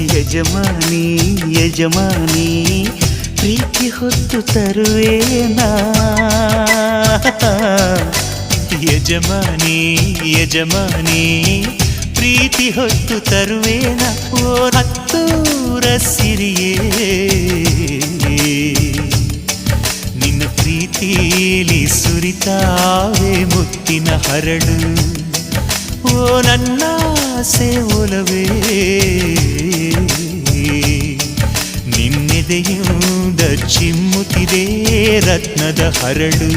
ಯಜಮಾನಿ ಯಜಮಾನಿ ಪ್ರೀತಿ ಹೊತ್ತು ತರುವೇನಾ ಯಜಮಾನಿ ಯಜಮಾನಿ ಪ್ರೀತಿ ಹೊತ್ತು ತರುವೇನಾ ಓ ಹತ್ತೂರ ಸಿರಿಯೇ ನಿನ್ನ ಪ್ರೀತಿಲಿ ಸುರಿತಾವೆ ಮುತ್ತಿನ ಹರಳು ಓ ನನ್ನಾಸೆ ಒಲವೇ ನಿನ್ನೆದೆಯಿಂದ ಚಿಮ್ಮುತ್ತಿದೆ ರತ್ನದ ಹರಳು